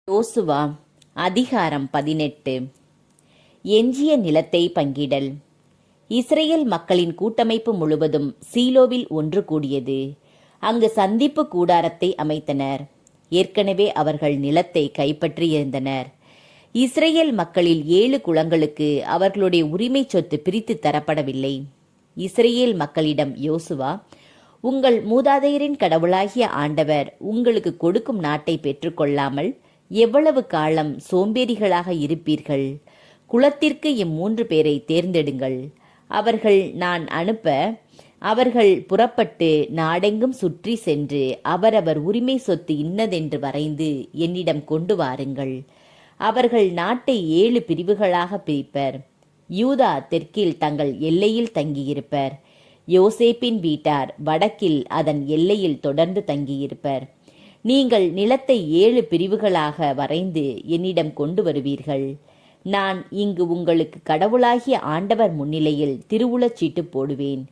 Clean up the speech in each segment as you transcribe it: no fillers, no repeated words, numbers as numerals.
யோசுவா அதிகாரம் 18. எஞ்சிய நிலத்தை பங்கிடல். இஸ்ரேல் மக்களின் கூட்டமைப்பு முழுவதும் சீலோவில் ஒன்று கூடியது. அங்கு சந்திப்பு கூடாரத்தை அமைத்தனர். ஏற்கனவே அவர்கள் நிலத்தை கைப்பற்றியிருந்தனர். இஸ்ரேல் மக்களில் 7 குலங்களுக்கு அவர்களுடைய உரிமை சொத்து பிரித்து தரப்படவில்லை. இஸ்ரேல் மக்களிடம் யோசுவா, உங்கள் மூதாதையரின் கடவுளாகிய ஆண்டவர் உங்களுக்கு கொடுக்கும் நாட்டை பெற்றுக்கொள்ளாமல் எவ்வளவு காலம் சோம்பேறிகளாக இருப்பீர்கள்? குலத்திற்கு 3 பேரை தேர்ந்தெடுங்கள். அவர்கள் நான் அனுப்ப அவர்கள் புறப்பட்டு நாடெங்கும் சுற்றி சென்று அவரவர் உரிமை சொத்து இன்னதென்று வரைந்து என்னிடம் கொண்டு வாருங்கள். அவர்கள் நாட்டை 7 பிரிவுகளாக பிரிப்பர். யூதா தெற்கில் தங்கள் எல்லையில் தங்கியிருப்பர். யோசேப்பின் வீட்டார் வடக்கில் அதன் எல்லையில் தொடர்ந்து தங்கியிருப்பர். நீங்கள் நிலத்தை 7 பிரிவுகளாக வரைந்து என்னிடம் கொண்டு வருவீர்கள். நான் இங்கு உங்களுக்கு கடவுளாகிய ஆண்டவர் முன்னிலையில் திருவுளச்சீட்டு போடுவேன்.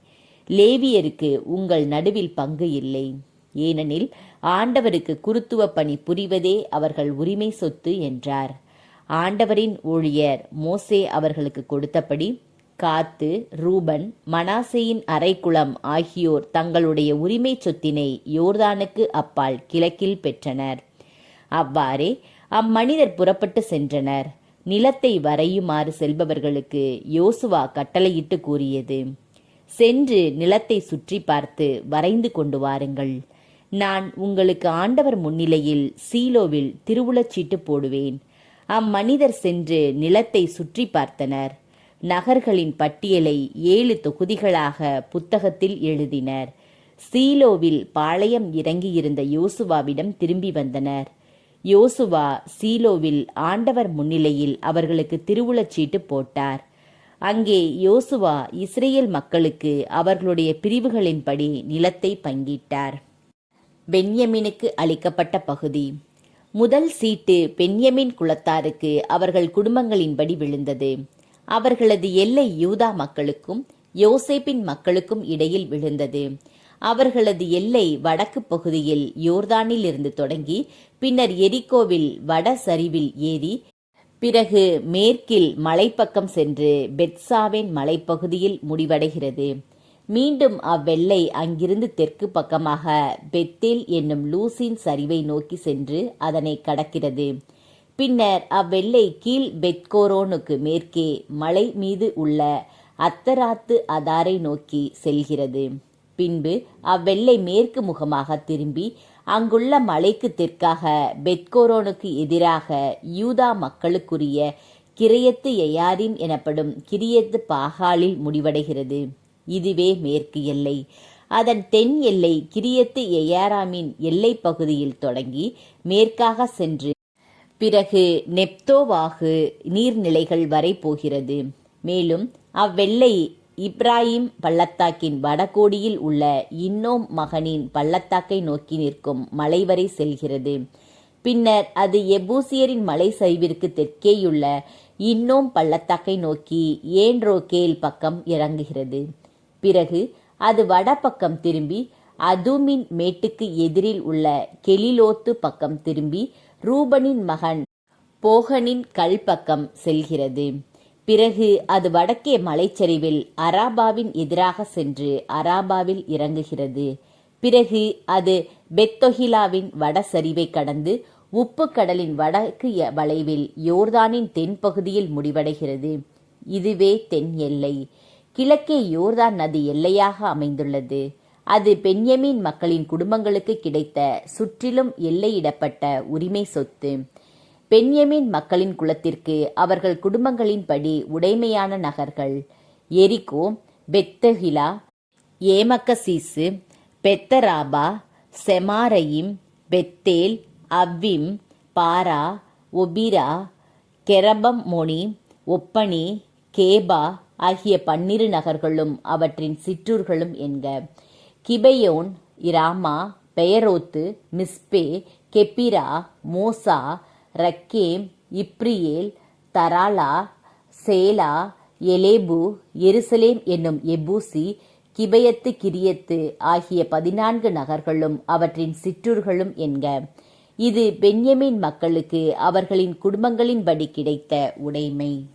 லேவியருக்கு உங்கள் நடுவில் பங்கு இல்லை. ஏனெனில் ஆண்டவருக்கு குருத்துவ பணி புரிவதே அவர்கள் உரிமை சொத்து என்றார். ஆண்டவரின் ஊழியர் மோசே அவர்களுக்கு கொடுத்தபடி காத்து, ரூபன், மனாசேயின் அரைக்குளம் ஆகியோர் தங்களுடைய உரிமை சொத்தினை யோர்தானுக்கு அப்பால் கிழக்கில் பெற்றனர். அவ்வாறே அம்மனிதர் புறப்பட்டு சென்றனர். நிலத்தை வரையுமாறு செல்பவர்களுக்கு யோசுவா கட்டளையிட்டு கூறியது, சென்று நிலத்தை சுற்றி பார்த்து வரைந்து கொண்டு வாருங்கள். நான் உங்களுக்கு ஆண்டவர் முன்னிலையில் சீலோவில் திருவுளச்சீட்டு போடுவேன். அம்மனிதர் சென்று நிலத்தை சுற்றி பார்த்தனர். நகர்களின் பட்டியலை 7 தொகுதிகளாக புத்தகத்தில் எழுதினர். சீலோவில் பாளையம் இறங்கியிருந்த யோசுவாவிடம் திரும்பி வந்தனர். யோசுவா சீலோவில் ஆண்டவர் முன்னிலையில் அவர்களுக்கு திருவுளச்சீட்டு போட்டார். அங்கே யோசுவா இஸ்ரேல் மக்களுக்கு அவர்களுடைய பிரிவுகளின்படி நிலத்தை பங்கிட்டார். பென்யமீனுக்கு அளிக்கப்பட்ட பகுதி. முதல் சீட்டு பென்யமீன் குலத்தாருக்கு அவர்கள் குடும்பங்களின்படி விழுந்தது. அவர்களது எல்லை யூதா மக்களுக்கும் யோசேப்பின் மக்களுக்கும் இடையில் விழுந்தது. அவர்களது எல்லை வடக்கு பகுதியில் யோர்தானில் இருந்து தொடங்கி பின்னர் எரிகோவில் வட சரிவில் ஏறி பிறகு மேற்கில் மலைப்பக்கம் சென்று பெத்சாவேன் மலைப்பகுதியில் முடிவடைகிறது. மீண்டும் அவ்வெல்லை அங்கிருந்து தெற்கு பக்கமாக பெத்தேல் என்னும் லூசின் சரிவை நோக்கி சென்று அதனை கடக்கிறது. பின்னர் அவ்வெல்லை கீழ் பெத்கோரோனுக்கு மேற்கே மலை மீது உள்ள அத்தராத்து அதாரை நோக்கி செல்கிறது. பின்பு அவ்வெல்லை மேற்கு முகமாக திரும்பி அங்குள்ள மலைக்கு தெற்காக பெத்கோரோனுக்கு எதிராக யூதா மக்களுக்குரிய கிரியத்து எயாரிம் எனப்படும் கிரியத்து பாகாலில் முடிவடைகிறது. இதுவே மேற்கு எல்லை. அதன் தென் எல்லை கிரியத்து எயாராமின் எல்லை பகுதியில் தொடங்கி மேற்காக சென்று பிறகு நெப்தோவாகு நீர்நிலைகள் வரை போகிறது. மேலும் அவ்வெல்லை இப்ராஹிம் பள்ளத்தாக்கின் வடகோடியில் உள்ள இன்னோம் மகனின் பள்ளத்தாக்கை நோக்கி நிற்கும் மலை வரை செல்கிறது. பின்னர் அது எபூசியரின் மலை சரிவிற்கு தெற்கேயுள்ள இன்னோம் பள்ளத்தாக்கை நோக்கி ஏன்ரோகேல் பக்கம் இறங்குகிறது. பிறகு அது வடபக்கம் திரும்பி அதுமின் மேட்டுக்கு எதிரில் உள்ள கெலிலோத்து பக்கம் திரும்பி ரூபனின் மகன் போகனின் கல் பக்கம் செல்கிறது. பிறகு அது வடக்கே மலைச்சரிவில் அராபாவின் எதிராக சென்று அராபாவில் இறங்குகிறது. பிறகு அது பெத்தொகிலாவின் வட சரிவை கடந்து உப்பு கடலின் வடக்கு வளைவில் யோர்தானின் தென்பகுதியில் முடிவடைகிறது. இதுவே தென் எல்லை. கிழக்கே யோர்தான் நதி எல்லையாக அமைந்துள்ளது. அது பென்யமீன் மக்களின் குடும்பங்களுக்கு கிடைத்த சுற்றிலும் எல்லையிடப்பட்ட உரிமை சொத்து. பென்யமீன் மக்களின் குலத்திற்கு அவர்கள் குடும்பங்களின்படி உடைமையான நகர்கள் எரிகோ, பெத்தகிலா, ஏமக்கசீசு, பெத்தராபா, செமாரயிம், பெத்தேல், அவ்விம், பாரா, ஒபிரா, கெரபம் மோனி, ஒப்பனி, கேபா ஆகிய 12 நகர்களும் அவற்றின் சிற்றூர்களும் என்க. கிபையோன், இராமா, பெயரோத்து, மிஸ்பே, கெப்பிரா, மோசா, ரக்கேம், இப்ரியேல், தராலா, சேலா, எலேபு, எருசலேம் என்னும் எபூசி, கிபையத்து கிரியத்து ஆகிய 14 நகர்களும் அவற்றின் சிற்றூர்களும் என்க. இது பென்யமீன் மக்களுக்கு அவர்களின் குடும்பங்களின்படி கிடைத்த உடைமை.